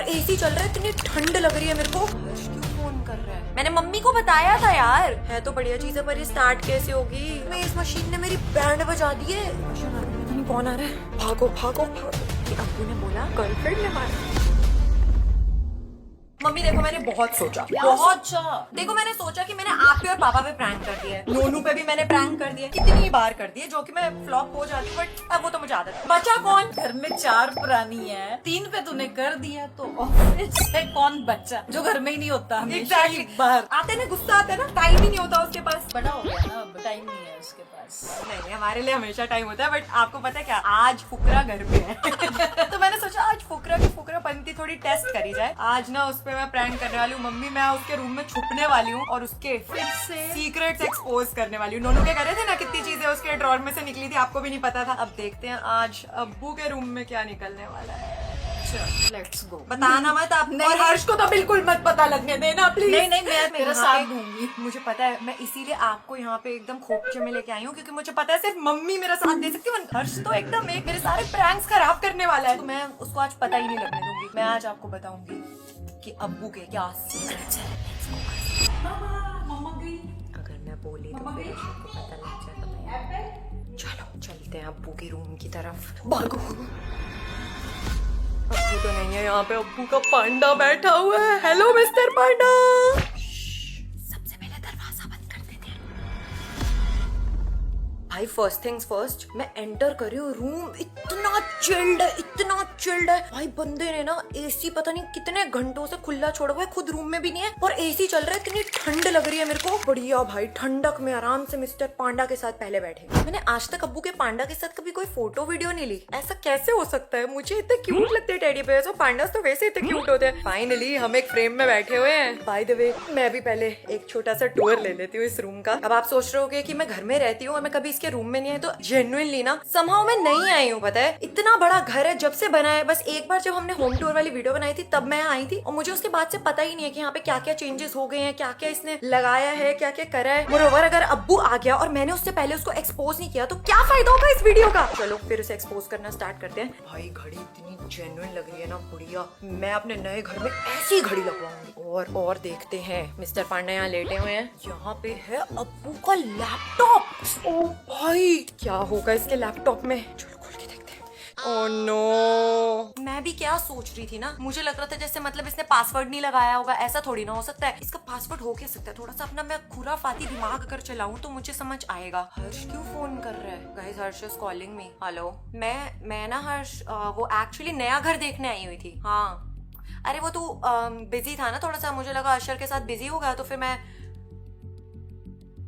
AC चल रहा है, इतनी ठंड लग रही है मेरे को। क्यों फोन कर रहा है? मैंने मम्मी को बताया था यार। है तो बढ़िया चीज है पर ये स्टार्ट कैसे होगी? मैं इस मशीन ने मेरी बैंड बजा दी है। पता नहीं कौन आ रहा है। भागो भागो भागो। अब्बू ने बोला गर्लफ्रेंड ने मारा। मम्मी देखो मैंने बहुत सोचा, बहुत देखो मैंने सोचा कि मैंने आप पे और पापा पे प्रैंक कर दिया है, नोनू पे भी मैंने प्रैंक कर दिया, कितनी बार कर दिए जो कि मैं फ्लॉप हो जाती, बट अब वो तो मुझे आदत है। बचा कौन? घर में 4 प्राणी है, 3 पे तूने कर दिया तो से कौन बच्चा जो घर में ही नहीं होता? Exactly. बाहर आते ना गुस्सा आता है ना, टाइम ही नहीं होता उसके पास। बड़ा हो गया ना, अब टाइम नहीं है उसके पास। नहीं हमारे लिए हमेशा टाइम होता है, बट आपको पता है क्या, आज फुकरा घर पे है तो मैंने सोचा आज फुकरा की फुकरा पंती थोड़ी टेस्ट करी जाए। आज ना उस पे मैं प्रैंक करने वाली हूँ। मम्मी मैं उसके रूम में छुपने वाली हूँ और उसके फिर से सीक्रेट्स एक्सपोज करने वाली हूँ। नोनू के करे थे ना, कितनी चीजें उसके ड्रॉर में से निकली थी, आपको भी नहीं पता था। अब देखते हैं आज अब्बू के रूम में क्या निकलने वाला है। Let's go. बताना मत आप। नहीं, और हर्ष को तो बिल्कुल मत पता लगने देना प्लीज। नहीं मैं तेरा यहाँ साथ पे- दूंगी। मुझे पता है, मैं इसीलिए आपको यहाँ पे एकदम खोपचे में लेके आई हूँ क्योंकि मुझे पता है सिर्फ मम्मी मेरा साथ दे सकती है। हर्ष तो एकदम एक मेरे सारे प्रैंक्स खराब करने वाला है, तो मैं उसको आज पता ही नहीं लगने दूंगी। मैं आज आपको बताऊंगी कि अब्बू के क्या सीक्रेट्स हैं। मम्मा गई। अगर मैं बोली तो फिर उसको पता लग जाएगा। चलो चलते हैं अब्बू के रूम की तरफ। भागो। अब्बू तो नहीं है यहाँ पे, अब्बू का पांडा बैठा हुआ है। हेलो मिस्टर पांडा। सबसे पहले दरवाजा बंद कर देते हैं। भाई फर्स्ट थिंग्स फर्स्ट, मैं एंटर कर रही हूँ, रूम इतना चिल्ड है, इतना चिल्ड है भाई। बंदे ने ना एसी पता नहीं कितने घंटों से खुला छोड़ा हुआ है, खुद रूम में भी नहीं है और एसी चल रहा है। इतनी ठंड लग रही है मेरे को। बढ़िया भाई ठंडक में आराम से मिस्टर पांडा के साथ पहले बैठे। मैंने आज तक अब्बू के पांडा के साथ कभी कोई फोटो वीडियो नहीं ली। ऐसा कैसे हो सकता है? मुझे इतने क्यूट लगते हैं टेडी बेयर्स, और पांडास तो वैसे इतने क्यूट होते हैं। फाइनली हम एक फ्रेम में बैठे हुए हैं। बाय द वे मैं भी पहले एक छोटा सा टूर ले लेती हूँ इस रूम का। अब आप सोच रहे होगे कि मैं घर में रहती हूँ और मैं कभी इसके रूम में नहीं आई, तो जेन्युइनली ना समहाउ मैं नहीं आई हूँ। पता है इतना बड़ा घर है जब से बना है, बस एक बार जब हमने होम टूर वाली वीडियो बनाई थी तब मैं आई थी, और मुझे उसके बाद से पता ही नहीं है कि यहाँ पे क्या क्या चेंजेस हो गए हैं, क्या क्या इसने लगाया है, क्या क्या करा है। मोरोवर अगर अब्बू आ गया और मैंने उससे पहले उसको एक्सपोज नहीं किया तो क्या फायदा होगा इस वीडियो का। चलो फिर उसे एक्सपोज करना स्टार्ट करते हैं। भाई घड़ी इतनी जेन्युइन लग रही है ना, बढ़िया। मैं अपने नए घर में ऐसी घड़ी लगवाऊंगी। और देखते हैं मिस्टर पांडा यहाँ लेटे हुए हैं। यहाँ पे है अब्बू का लैपटॉप। ओ भाई क्या होगा इसके लैपटॉप में? चलो खोल के देखते हैं। ओह नो, मैं भी क्या सोच रही थी ना, मुझे लग रहा था जैसे मतलब इसने पासवर्ड नहीं लगाया होगा। ऐसा थोड़ी ना हो सकता है। इसका पासवर्ड हो क्या सकता है? थोड़ा सा अपना मैं खुराफाती दिमाग अगर चलाऊं तो मुझे समझ आएगा। हर्ष क्यों फोन कर रहा है? Guys Harsh is calling me. Hello, मैं ना हर्ष वो एक्चुअली नया घर देखने आई हुई थी। हाँ अरे वो तू बिजी था ना थोड़ा सा, मुझे लगा अशर के साथ बिजी होगा, तो फिर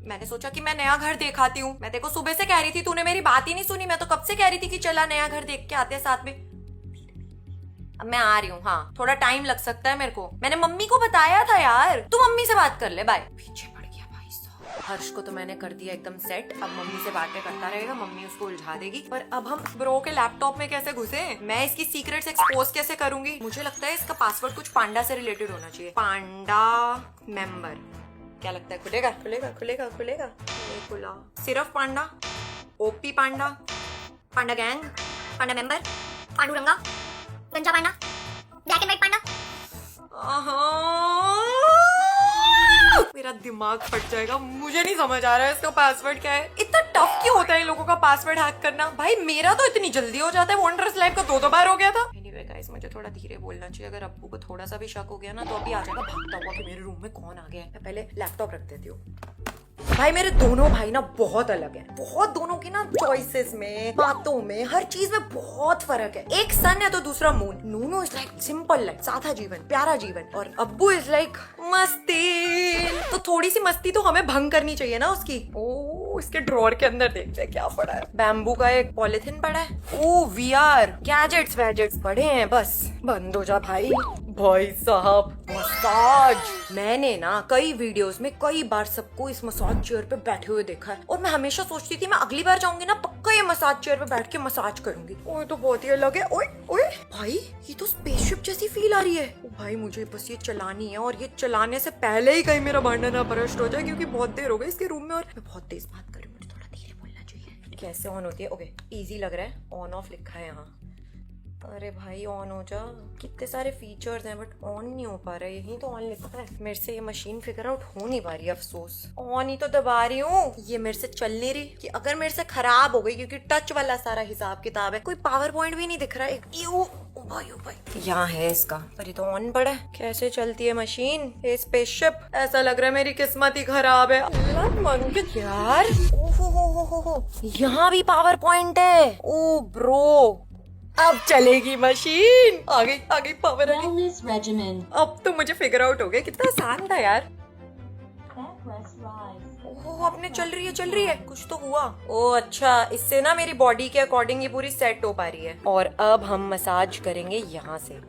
मैंने सोचा कि मैं नया घर दिखाती हूँ। मैं देखो सुबह से कह रही थी, तूने मेरी बात ही नहीं सुनी। मैं तो कब से कह रही थी कि चला नया घर देख के आते हैं साथ में। अब मैं आ रही हूँ। हाँ थोड़ा टाइम लग सकता है मेरे को। मैंने मम्मी को बताया था यार। तू मम्मी से बात कर ले। बाय। पीछे पड़ गया भाई साहब। हर्ष को तो मैंने कर दिया एकदम सेट। अब मम्मी से बातें करता रहेगा, मम्मी उसको उलझा देगी। पर अब हम ब्रो के लैपटॉप में कैसे घुसे? मैं इसकी सीक्रेट्स एक्सपोज कैसे करूंगी? मुझे लगता है इसका पासवर्ड कुछ पांडा से रिलेटेड होना चाहिए। पांडा मेंबर, क्या लगता है खुलेगा? खुलेगा खुलेगा खुलेगा? नहीं खुला। सिर्फ पांडा, ओपी पांडा, पांडा गैंग, पांडा मेंबर, पांडुरंगा, गंजा पांडा, ब्लैक एंड व्हाइट पांडा। मेरा दिमाग फट जाएगा। मुझे नहीं समझ आ रहा है इसका पासवर्ड क्या है। इतना टफ क्यों होता है इन लोगों का पासवर्ड हैक करना? भाई मेरा तो इतनी जल्दी हो जाता है। वंडरस लाइफ का 2 बार हो गया था। एनीवे गाइस मुझे थोड़ा धीरे बोलना चाहिए। अगर अब्बू को थोड़ा सा भी शक हो गया ना तो अभी आ जाएगा भागता हुआ कि मेरे रूम में कौन आ गया है। मैं पहले लैपटॉप रख देती हूँ। भाई मेरे दोनों भाई ना बहुत अलग हैं। बहुत दोनों की ना चॉइसेस में, बातों में, हर चीज में बहुत फर्क है। एक सन है तो दूसरा moon. Nunu is like simple life, सादा जीवन, प्यारा जीवन, और अब्बू इज लाइक मस्ती। तो थोड़ी सी मस्ती तो हमें भंग करनी चाहिए ना उसकी। ओ इसके ड्रॉर के अंदर देखते हैं क्या पड़ा है। बैम्बू का एक पॉलिथिन पड़ा है। ओ वीआर गैजेट्स वैजेट्स पड़े हैं। बस बंद हो जा भाई। भाई साहब मसाज, मैंने ना कई वीडियोस में कई बार सबको इस मसाज चेयर पे बैठे हुए देखा है, और मैं हमेशा सोचती थी मैं अगली बार जाऊंगी ना पक्का ये मसाज चेयर पे बैठ के मसाज करूंगी। ओए तो बहुत ही अलग है। ओए ओए भाई ये तो स्पेसशिप जैसी फील आ रही है। ओ भाई मुझे बस ये चलानी है, और ये चलाने से पहले ही कहीं मेरा भांडा ना बरस्ट हो जाए, क्योंकि बहुत देर हो गई इसके रूम में और मैं बहुत तेज बात कर रही हूँ। मुझे थोड़ा धीरे बोलना चाहिए। कैसे ऑन होती है? ओके इजी लग रहा है। ऑन ऑफ लिखा है यहाँ। अरे भाई ऑन हो जा, कितने सारे फीचर्स हैं बट ऑन नहीं हो पा रहा है। यही तो ऑन लिखा है। मेरे से ये मशीन फिगर आउट हो नहीं पा रही है, अफसोस। ऑन ही तो दबा रही हूँ, ये मेरे से चल नहीं रही। कि अगर मेरे से खराब हो गई, क्योंकि टच वाला सारा हिसाब किताब है, कोई पावर पॉइंट भी नहीं दिख रहा है। ओ भाई यहाँ है इसका, पर ये तो ऑन पड़ा है। कैसे चलती है मशीन ये स्पेसशिप? ऐसा लग रहा है मेरी किस्मत ही खराब है। अल्लाह यार, ओहो यहाँ भी पावर पॉइंट है। ओ ब्रो, अब चलेगी मशीन। आ गई पावर वाली। Wellness regimen. अब तो मुझे फिगर आउट हो गया, कितना आसान था यार। Backrest rise. ओह अपने चल रही है, कुछ तो हुआ। ओ अच्छा, इससे ना मेरी बॉडी के अकॉर्डिंग ये पूरी सेट हो पा रही है। और अब हम मसाज करेंगे यहाँ से।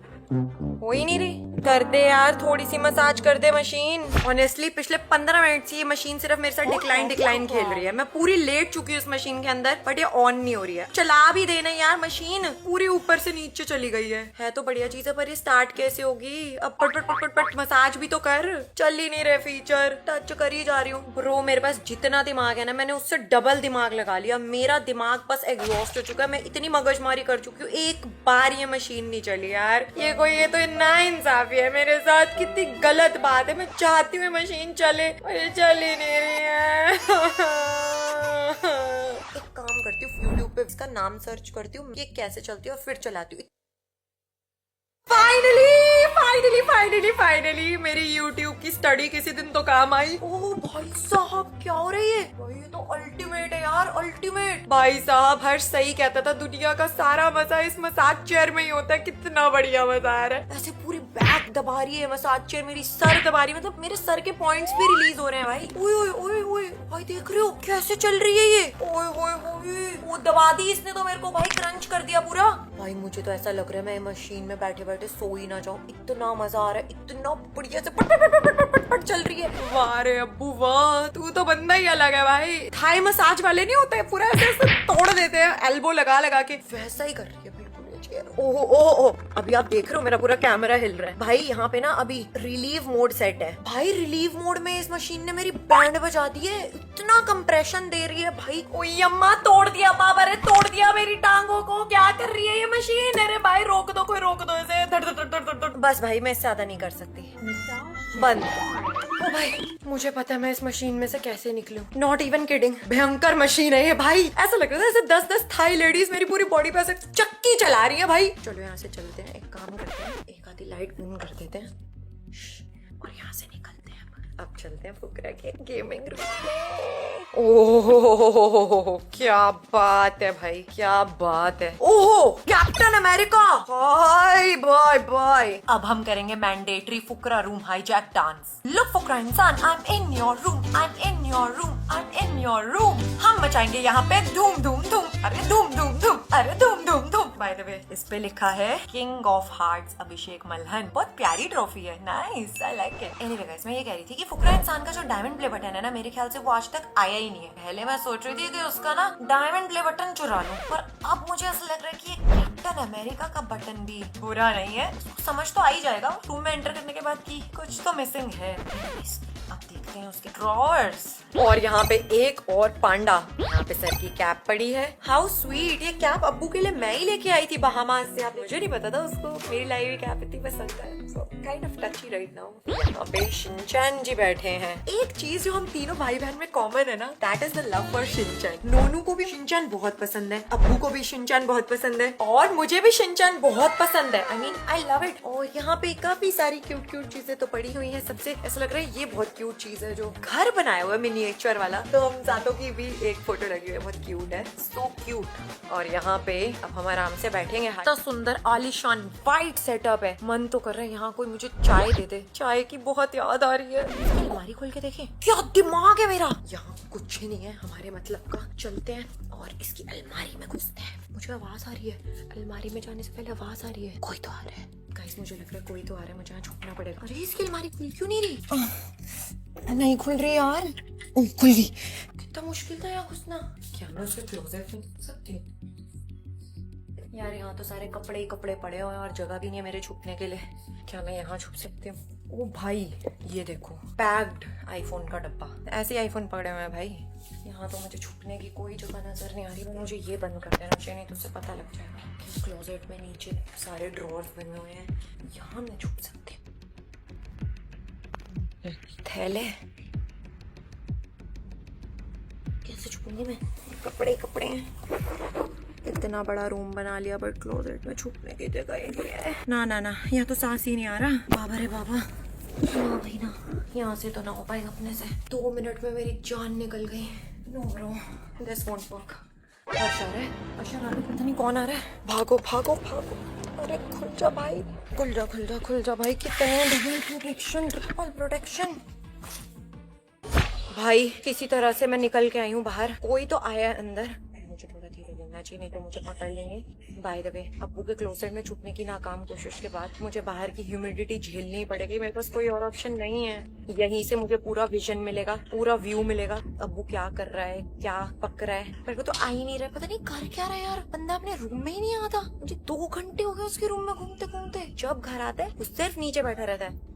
हो ही नहीं रही। कर दे यार, थोड़ी सी मसाज कर दे मशीन। ऑनेस्टली पिछले 15 मिनट से ये मशीन सिर्फ मेरे साथ डिक्लाइन खेल रही है। मैं पूरी लेट चुकी हूँ इस मशीन के अंदर, बट ये ऑन नहीं हो रही है। चला भी देना यार, मशीन पूरी ऊपर से नीचे चली गई है तो बढ़िया चीज है, पर ये स्टार्ट कैसे होगी? अब पट मसाज भी तो कर। चल ही नहीं रहे फीचर, टच कर ही जा रही हूँ। ब्रो मेरे पास जितना दिमाग है ना, मैंने उससे डबल दिमाग लगा लिया। मेरा दिमाग बस एग्जॉस्ट हो चुका है। मैं इतनी मगजमारी कर चुकी हूँ, एक बार ये मशीन नहीं चली यार। ये तो नाइंसाफी है मेरे साथ, कितनी गलत बात है। मैं चाहती हूँ मशीन चले और ये चल ही नहीं रही है। एक काम करती हूँ, यूट्यूब पे इसका नाम सर्च करती हूँ, ये कैसे चलती है, और फिर चलाती हूँ। फाइनली मेरी YouTube की स्टडी किसी दिन तो काम आई। ओह भाई साहब, क्या हो रही है भाई? ये तो अल्टीमेट है यार, अल्टीमेट। भाई साहब हर्ष सही कहता था, दुनिया का सारा मजा इस मसाज चेयर में ही होता है। कितना बढ़िया मजा आ रहा है। ऐसे पूरी बैक दबा रही है मसाज चेयर, मेरी सर दबा रही है, मतलब मेरे सर के पॉइंट्स भी रिलीज हो रहे हैं भाई। ओए भाई देख रहे हो कैसे चल रही है ये? ओए वो दबा दी इसने तो मेरे को भाई, क्रंच कर दिया पूरा। भाई मुझे तो ऐसा लग रहा है मैं मशीन में बैठे बैठे सो ही ना जाऊं, इतना मजा आ रहा है, इतना बढ़िया से पट चल रही है। वाह रे अब्बू वाह, तू तो बंदा ही अलग है भाई। थाई मसाज वाले नहीं होते, पूरा ऐसे तोड़ देते हैं एल्बो लगा के, वैसा ही कर रही है बिल्कुल। ओह अभी आप देख रहे हो मेरा पूरा कैमरा हिल रहा है भाई। यहाँ पे ना अभी रिलीव मोड सेट है भाई। रिलीव मोड में इस मशीन ने मेरी बैंड बजा दी है, इतना कंप्रेशन दे रही है भाई। ओए अम्मा, तोड़ दिया बाबा रे, तोड़ दिया मेरी टांगों को। क्या कर रही है ये मशीन? अरे भाई रोक दो, कोई रोक दो इसे। बस भाई मैं इससे ज्यादा नहीं कर सकती, बंद। ओ भाई मुझे पता है मैं इस मशीन में से कैसे निकलूं। नॉट इवन किडिंग, भयंकर मशीन है ये भाई। ऐसा लग रहा है जैसे 10-10 थाई लेडीज मेरी पूरी बॉडी पे ऐसे चक्की चला रही है भाई। चलो यहाँ से चलते हैं, एक काम करते हैं, एक आधी लाइट बंद कर देते हैं और यहाँ से निकलते हैं। अब चलते हैं फुकरा के गेमिंग रूम में। ओह क्या बात है भाई, क्या बात है। ओहो कैप्टन अमेरिका, हाय बाय। अब हम करेंगे मैंडेटरी फुकरा रूम हाईजैक डांस। लुक फुकरा इंसान, I am in your room, I am in your room, I am in your room. हम मचाएंगे यहाँ पे धूम धूम धूम, अरे धूम धूम धूम, अरे धूम धूम धूम। बाय द वे इस पे लिखा है किंग ऑफ हार्ट्स अभिषेक मल्हन। बहुत प्यारी ट्रॉफी है, nice, I like it. Anyway guys, मैं ये कह रही थी कि फुकरा इंसान का जो डायमंड प्ले बटन है ना, मेरे ख्याल से वो आज तक आया ही नहीं है। पहले मैं सोच रही थी कि उसका ना डायमंड प्ले बटन चुरा लूं, पर अब मुझे ऐसा लग रहा है कि कैप्टन अमेरिका का बटन भी बुरा नहीं है। समझ तो आ ही जाएगा रूम में एंटर करने के बाद कि कुछ तो मिसिंग है। अब देखते हैं उसके ड्रॉअर्स। और यहाँ पे एक और पांडा, यहाँ पे सर की कैप पड़ी है। हाउ स्वीट, ये कैप अब्बू के लिए मैं ही लेके आई थी बहामास से। आप मुझे नहीं पता था उसको मेरी लाई हुई कैप इतनी पसंद है। So kind of टची right now. यहाँ पे शिनचैन जी बैठे हैं। एक चीज जो हम तीनों भाई बहन में कॉमन है ना, that is the love for Shinchan. Nonu को भी शिनचैन बहुत पसंद है, अब्बू को भी शिनचैन बहुत पसंद है, और मुझे भी शिनचैन बहुत पसंद है। I mean I love it. और यहाँ पे काफी सारी क्यूट चीजें तो पड़ी हुई है। सबसे ऐसा लग रहा है ये बहुत क्यूट चीज है, जो घर बनाया हुआ है मिनिएचर वाला। तो हम सातों की भी एक फोटो लगी हुई है, बहुत क्यूट है, सो क्यूट। और यहाँ पे अब हम आराम से बैठेंगे। इतना सुंदर आलीशान वाइट सेटअप है, मन तो कर रहा है यहाँ कोई मुझे चाय दे दे। चाय की बहुत याद आ रही है। अलमारी खोल के देखें, क्या दिमाग है मेरा। यहाँ कुछ ही नहीं है हमारे मतलब का। चलते हैं और इसकी अलमारी में घुसते हैं। मुझे आवाज आ रही है, अलमारी में जाने से पहले आवाज आ रही है, कोई तो आ रहा है। गाइस मुझे लग रहा है कोई तो आ रहा है, मुझे यहाँ छुपना पड़ेगा। अरे इसकी अलमारी खुल क्यों नहीं रही? नहीं खुल रही यार। खुल गई। कितना मुश्किल था यहाँ घुसना। क्या मैं उसके क्लोजेट में घुस सकती हूँ? यार यहाँ तो सारे कपड़े ही कपड़े पड़े हुए हैं और जगह भी नहीं है मेरे छुपने के लिए। क्या मैं यहाँ छुप सकती हूँ? ओ भाई ये देखो, पैक्ड आईफोन का डब्बा। ऐसे आईफोन पकड़े हुए हैं भाई। यहाँ तो मुझे छुपने की कोई जगह नजर नहीं आ रही। मुझे ये बंद कर देना चाहिए, नहीं तो उससे पता लग जाएगा कि क्लोजेट में नीचे सारे ड्रॉर्स बने हुए हैं, यहाँ मैं छुप सकती हूँ। थैले कैसे छुपूंगी मैं? कपड़े कपड़े हैं। इतना बड़ा रूम बना लिया बट क्लोजेट में छुपने की जगह ही नहीं है। ना ना ना, यहाँ तो सांस ही नहीं आ रहा। बाबा रे बाबा, ना भाई ना, यहाँ से तो ना हो पाएगा अपने से। 2 मिनट में मेरी जान निकल गई। No bro, this won't work. Arsh आ रहा है, अर्श आ रहा है, पता नहीं कौन आ रहा है। भागो भागो भागो। अरे खुल जा भाई, खुल जा खुल जा खुल जा भाई। कितने डबल प्रोटेक्शन, ट्रिपल प्रोटेक्शन। भाई किसी तरह से मैं निकल के आई हूँ बाहर। कोई तो आया है अंदर। मुझे थोड़ा धीरे बोलना चाहिए, नहीं तो मुझे पकड़ लेंगे। बाय द वे, अब्बू के क्लोजेट में छुपने की नाकाम कोशिश के बाद मुझे बाहर की ह्यूमिडिटी झेलनी पड़ेगी। मेरे पास कोई और ऑप्शन नहीं है। यहीं से मुझे पूरा विजन मिलेगा, पूरा व्यू मिलेगा। अब्बू क्या कर रहा है, क्या पक रहा है। मेरे को तो आ ही नहीं रहा, पता नहीं कर क्या रहा है यार। बंदा अपने रूम में ही नहीं आता। मुझे 2 घंटे हो गए उसके रूम में घूमते घूमते। जब घर आता है वो सिर्फ नीचे बैठा रहता है।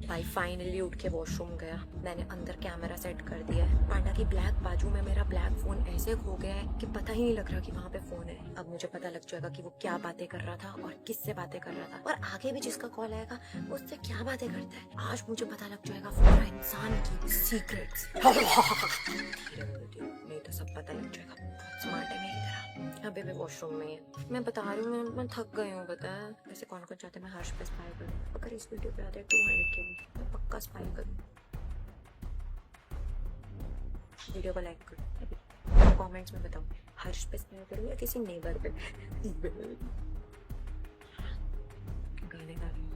भाई फाइनली उठ के वॉशरूम गया। मैंने अंदर कैमरा सेट कर दिया है। पांडा की ब्लैक बाजू में मेरा ब्लैक फोन ऐसे खो गया है कि पता ही नहीं लग रहा कि वहाँ पे फोन है। अब मुझे पता लग जाएगा कि वो क्या बातें कर रहा था और किससे बातें कर रहा था, और आगे भी जिसका कॉल आएगा उससे क्या बातें करता है। आज मुझे पता लग जाएगा पूरा इंसान की सीक्रेट्स। नहीं तो सब पता लग जाएगा। स्मार्ट है मेरी तरह। अभी भी वॉशरूम में है। मैं बता रही हूँ, मैं थक गई हूँ। पता है वैसे कौन कौन चाहते हैं मैं हर्ष पे स्पाई करूँ? अगर इस वीडियो पे आते हैं 200 के भी, मैं पक्का स्पाई करूँ। वीडियो को लाइक करो, कमेंट्स में बताओ हर्ष पे स्पाई करूँ या किसी नेबर पे। गाने गा रही हूँ।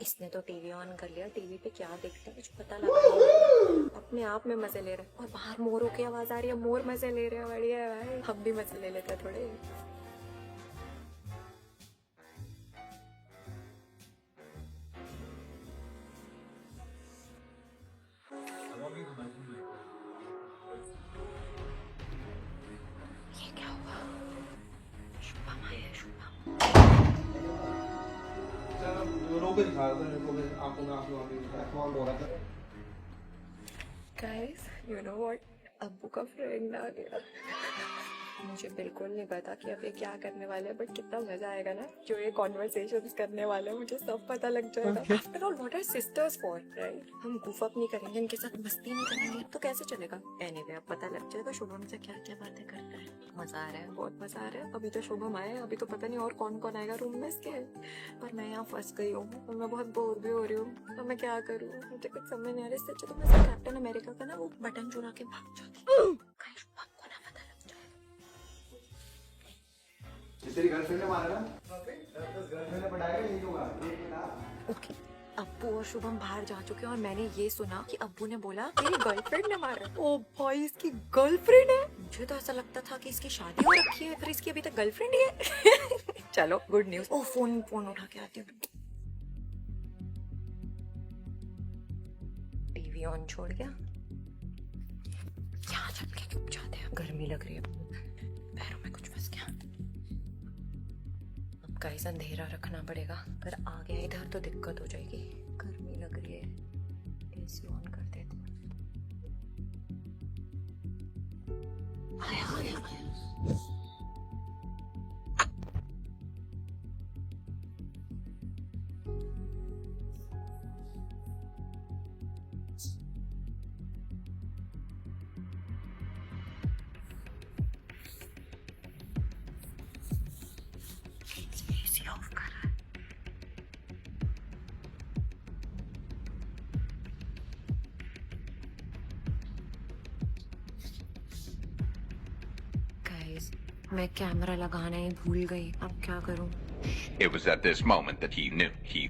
इसने तो टीवी ऑन कर लिया। टीवी पे क्या देखते हैं मुझे पता लगा। अपने आप में मजे ले रहे हैं। और बाहर मोरों की आवाज आ रही है, मोर मजे ले रहे हैं। बढ़िया है भाई, हम भी मजे ले लेते हैं थोड़े। ये क्या हुआ? शुभम आया, Shubham. Guys, you know what? अब्बू का फ्रेंड आ गया। मुझे बिल्कुल नहीं पता कि अब ये क्या करने वाले हैं, बट कितना मजा आएगा ना जो ये कॉन्वर्सेशंस करने वाले हैं। मुझे सब पता लग जाएगा। After all what are sisters for, right? हम गुफ अप नहीं करेंगे, इनके साथ मस्ती नहीं करेंगे तो कैसे चलेगा? एनीवे अब पता लग जाएगा शुभम से क्या क्या बातें करता है। मजा आ रहा है, बहुत मजा आ रहा है। अभी तो शुभम आया है, अभी तो पता नहीं और कौन कौन आएगा रूम में इसके। पर मैं यहाँ फंस गई हूँ और मैं बहुत बोर भी हो रही हूँ। तो मैं क्या करूँ, मुझे कुछ समझ नहीं आ रहा। इससे अच्छा तो मैं कैप्टन अमेरिका का ना वो बटन चुरा के भाग जाती हूँ। तेरी गर्लफ्रेंड ने मारा ना? गर्लफ्रेंड ने पढ़ाया नहीं होगा। ओके, अब्बू और शुभम बाहर जा चुके हैं और मैंने ये सुना कि अब्बू ने बोला मेरी गर्लफ्रेंड ने मारा। ओ भाई, इसकी गर्लफ्रेंड है? मुझे तो ऐसा लगता था कि इसकी शादी हो रखी है, फिर इसकी अभी तक गर्लफ्रेंड ही है। चलो गुड न्यूज। ओ फोन उठा के आती हूँ। टीवी ऑन छोड़ गया। यहाँ चल के चुप जाते हैं, गर्मी लग रही है, पैरों में कुछ फंस गया। अब गाइस अंधेरा रखना पड़ेगा, अगर आ गया इधर तो दिक्कत हो जाएगी। गर्मी लग रही है, एसी ऑन कर देते हैं। आया। एसी ऑफ कर रहा है। गाइस, मैं कैमरा लगाना ही भूल गई। अब क्या करूं? It was at this moment that he knew he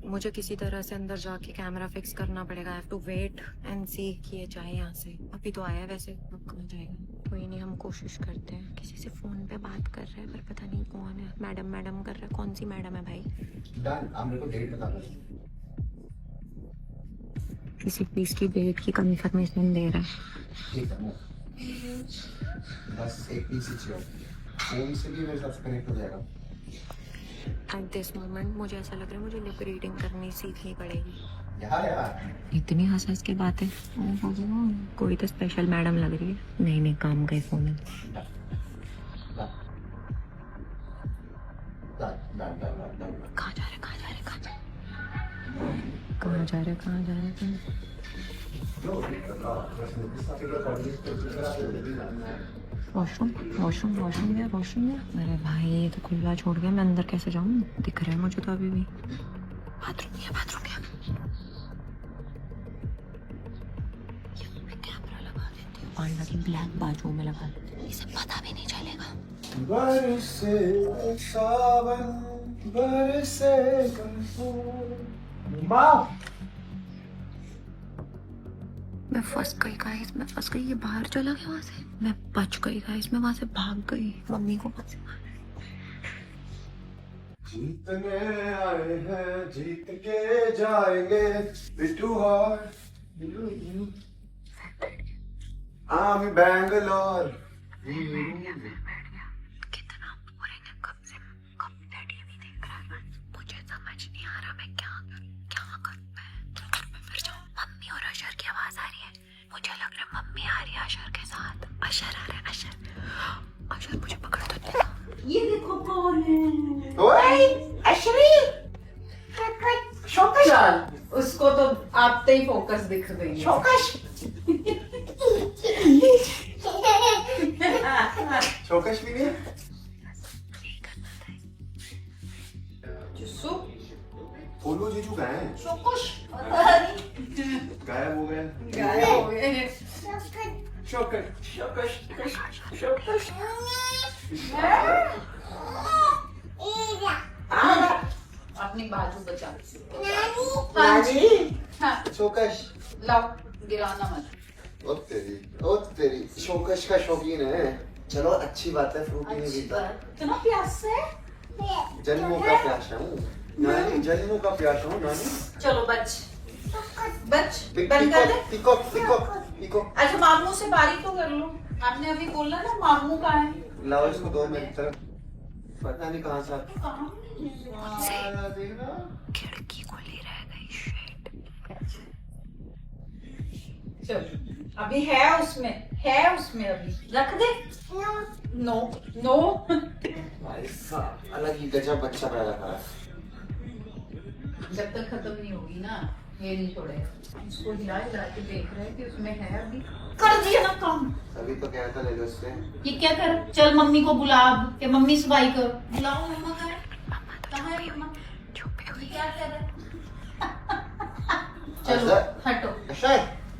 मुझे किसी तरह से अंदर जाके कैमरा फिक्स करना पड़ेगा। I have to wait and see कि ये जाए यहाँ से। अभी तो आया है वैसे, अब कहाँ जाएगा। कोई नहीं, हम कोशिश करते हैं। किसी से फोन पे बात कर रहे हैं पर पता नहीं कौन है। मैडम मैडम कर रहा है। कौन सी मैडम है भाई? डन, आप मेरे को डेट बता दो। किसी चीज की डेट की कंफर्मेशन दे रहा है। ठीक है, बस एक पीस ही चाहिए। फोन से भी मेरे साथ कनेक्ट हो जाएगा। एट दिस मोमेंट मुझे ऐसा लग रहा है मुझे लिप रीडिंग करनी सीखनी पड़ेगी। यार इतनी हंस की बात है। कोई तो स्पेशल मैडम लग रही है। नहीं नहीं, काम का ही फोन है। कहाँ जा रहे कहाँ जा रहे कहाँ जा कहाँ जा रहे कहाँ जा रहे? वॉशरूम वॉशरूम वॉशरूम गया वॉशरूम गया। अरे भाई ये तो खुला छोड़ गया, मैं अंदर कैसे जाऊँ? दिख रहा है मुझे तो अभी भी। बाथरूम गया बाथरूम गया। मैं कैमरा लगा देती हूँ, पांडा की ब्लैक बाजू में लगा देती हूँ, इसे पता भी नहीं चलेगा। बरसे सावन बरसे कपूर। माँ मैं फंस गई गाइस, मैं फंस गई। ये बाहर चला गया वहां से। मैं बच गई गाइस, मैं वहां से भाग गई। मम्मी को वहां से जीतने आए हैं जीत के जाएंगे बिट्टू हार। आमी बैंगलोर। कितना बोरिंग है। कब से कब टीवी देख रहा है। मुझे समझ नहीं आ रहा मैं क्या करूं मैं फिर जाऊं। मम्मी और अशर की आवाज आ रही है। मुझे लग रहा है मम्मी आ रही है अशर के साथ। अशर आ रहा है। अशर मुझे पकड़ तो नहीं। ये देखो कौन है। ओए अश्वी शोकश। उसको तो आपते ही फोकस दिख रही है। शोकश चौकश भी नहीं। जिसु बोलो जीजू गए हैं। शोकश गायब हो गए। गायब हो गए। चौकश चौकश चौकश। अपनी बाजू बचा। नानी हाँ चौकश। लाओ, गिराना मत। ओ तेरी चौकश का शौकीन है। चलो अच्छी बात है, फ्रूटी नहीं पीता। इतना प्यास है। जन्मों का प्यासा हूँ नानी, जन्मों का प्यासा हूँ नानी। चलो बच बंद कर दे। Pico pico pico. अच्छा मामू से बारी तो कर लो। आपने अभी बोला ना मामू का है। लाओ इसको दो मिनट तक। पता नहीं कहाँ से खिड़की को ले रह गई। शिट। चलो अभी है उसमें अभी रख दे। नो नो भाई साहब अलग ही गजब बच्चा पैदा करा। जब तक खत्म नहीं होगी ना ये नहीं छोड़ेगा। इसको हिला हिला के देख रहे हैं कि उसमें है अभी। कर दिया ना काम। अभी तो क्या था ले लो उससे। ये क्या कर। चल मम्मी को बुला अब कि मम्मी सफाई कर। बुलाओ मम्मा का है। कहाँ है मम्मा? ये क्या कर रहा है? चलो हटो। अच्छा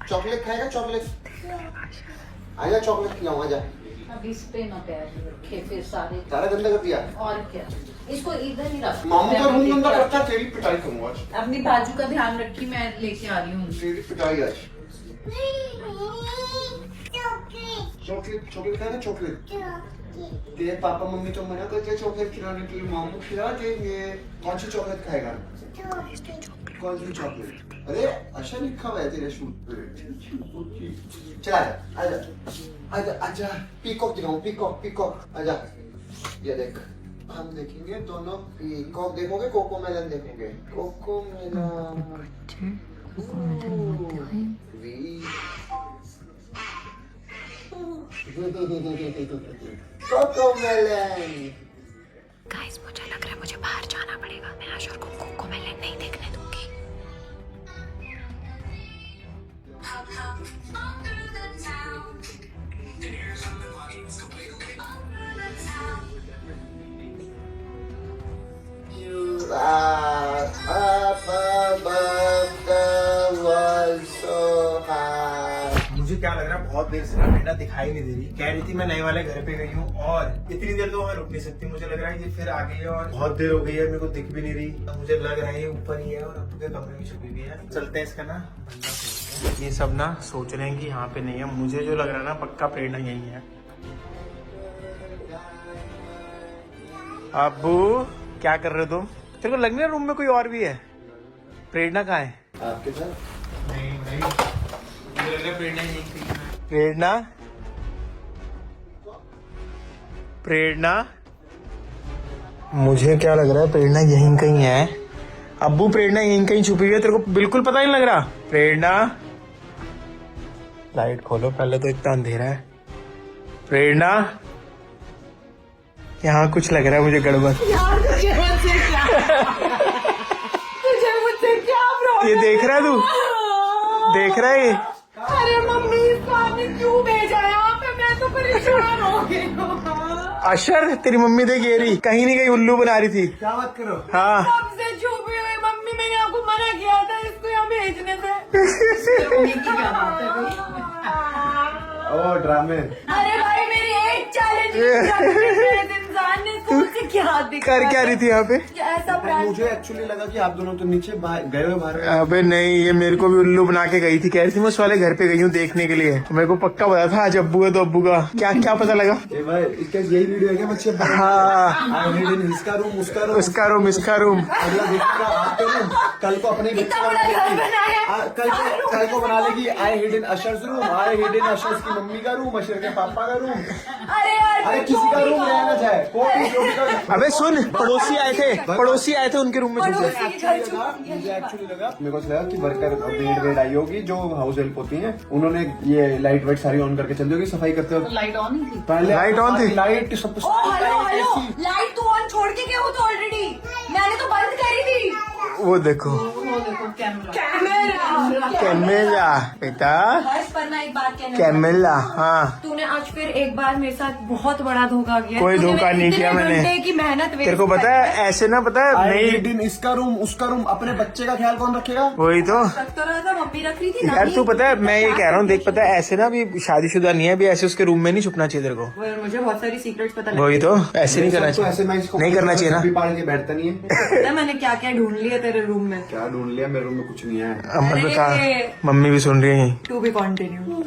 चॉकलेट खाएगा? चॉकलेट आजा, चॉकलेट खिलाऊं आजा। अब इस पे ना पैर रखे फिर सारे गंदा कर दिया। और क्या, इसको इधर ही रख। मामू का रूम गंदा करता है, तेरी पिटाई करूंगा आज। अपनी बाजू का ध्यान रखी, मैं लेके आ रही हूँ। तेरी पिटाई आज। चॉकलेट खाएगा? चॉकलेट तेरे पापा मम्मी तो मना करते चॉकलेट खिलाने के लिए। मामू खिला देंगे। कौन सी चॉकलेट खाएगा? कौन सी चॉकलेट? अरे अच्छा लिखा हुआ है तेरे शूट पे। चल आजा आजा आजा। पीकॉक दिखाऊं? पीकॉक आजा। ये देख, हम देखेंगे दोनों। पीकॉक देखोगे? कोकोमेलन देखोगे? कोकोमेलन। गाइस मुझे लग रहा है मुझे बाहर जाना पड़ेगा। मैं अशर को कोकोमेलन नहीं देखने दूंगी। You are up above the world so high. मुझे क्या लग रहा है बहुत देर से ना प्रेरणा दिखाई नहीं दे रही। कह रही थी मैं नए वाले घर पे गई हूँ और इतनी देर तो वहाँ रुक नहीं सकती। मुझे लग रहा है ये फिर आ गई है और बहुत देर हो गई है, मेरे को दिख भी नहीं रही। अब मुझे लग रहा है ये ऊपर ही है और अब्बू के कमरे में छुपी हुई है। चलते हैं इसका ना बंदा खोलते हैं। ये सब ना सोच रहे हैं कि यहाँ पे नहीं है। मुझे जो लग रहा है ना पक्का प्रेरणा यही है। अब्बू क्या कर रहे हो तुम? तेरे को लग रहा है रूम में कोई और भी है? प्रेरणा कहाँ है? आपके साथ नहीं नहीं, मुझे लग रहा है प्रेरणा यही थी। प्रेरणा प्रेरणा मुझे क्या लग रहा है प्रेरणा यहीं कहीं है। अब्बू प्रेरणा यहीं कहीं छुपी हुई है, तेरे को बिल्कुल पता नहीं लग रहा? प्रेरणा लाइट खोलो पहले तो, इतना अंधेरा है। प्रेरणा यहाँ कुछ लग रहा है मुझे गड़बड़। ये देख रहा है तू? देख रहा है ये? अरे मम्मी इसको आपने क्यों भेजा यहाँ पे? मैं तो परेशान हो गई हूँ। अशर तेरी मम्मी देख ये रही, कहीं नहीं कहीं उल्लू बना रही थी। क्या बात करो? हाँ सबसे छुपी हुई मम्मी, मैंने आपको मना किया था इसको यहाँ भेजने से। ओ ड्रामे। अरे भाई मेरी एज चैलेंज इंसान ने इसको मुझसे क्या दिखा? कर क्या रही थी यहाँ पे? ऐसा प्लान मुझे एक्चुअली लगा कि आप दोनों तो नीचे गए हुए बाहर। अबे नहीं, ये मेरे को भी उल्लू बना के गई थी। कह रही थी मैं उस वाले घर पे गई हूँ देखने के लिए। मेरे को पक्का पता था आज अब्बू है तो अब्बू का क्या क्या पता लगा। भाई इसका यही वीडियो है क्या बच्चे? हाँ इसका रूम उसका रूम उसका रूम इसका रूम। अगला देखिएगा आपके रूम। कल को अपने इतना बड़ा घर बनाया। कल को बना लेगी आई हिडन अशर्स रूम, आई हिडन अशर्स की मम्मी का रूम, अशर के पापा का रूम। अरे यार अरे किसी का रूम रहना चाहे कोई जो भी का। अबे सुन, पड़ोसी आए थे उनके रूम में छुप गए। मुझे एक्चुअली लगा, मेरे को लगा कि वर्कर वेड आई होगी जो हाउस हेल्प होती है, उन्होंने ये लाइट वाइट सारी ऑन करके चल दी होगी सफाई करते वक्त। लाइट ऑन ही थी। पहले लाइट ऑन थी? लाइट सब ओ हेलो हेलो, लाइट तो ऑन छोड़ के गए हो तो ऑलरेडी। मैंने तो बंद करी थी। वो देखो वो देखो कैमरा। कैमेरा बेटा, हर्ष पर मैं एक बात कहना कैमेरा। हाँ तूने आज फिर एक बार मेरे साथ बहुत बड़ा धोखा किया। कोई तूने धोखा मेरे नहीं किया इतने मैंने। घंटे की मेहनत तेरे को पता है ऐसे ना, पता है आई नहीं? हिडन इसका रूम उसका रूम, अपने बच्चे का ख्याल कौन रखेगा? वही तो रख तो रहा था, मम्मी रख रही थी ना। यार तू पता है मैं ये कह रहा हूँ, देख पता है ऐसे ना अभी शादीशुदा नहीं है, अभी ऐसे उसके रूम में नहीं छुपना चाहिए तेरे को। मुझे बहुत सारी सीक्रेट्स पता वही तो ऐसे नहीं करना तो ऐसे मैं चाहिए, इसको नहीं करना चाहिए ना। भी पाल के बैठता नहीं है। पता है मैंने क्या क्या ढूंढ लिया तेरे रूम में। क्या ढूंढ लिया? मेरे रूम में कुछ नहीं है। अब मत अरे। बता, मम्मी भी सुन रही है। To be continue.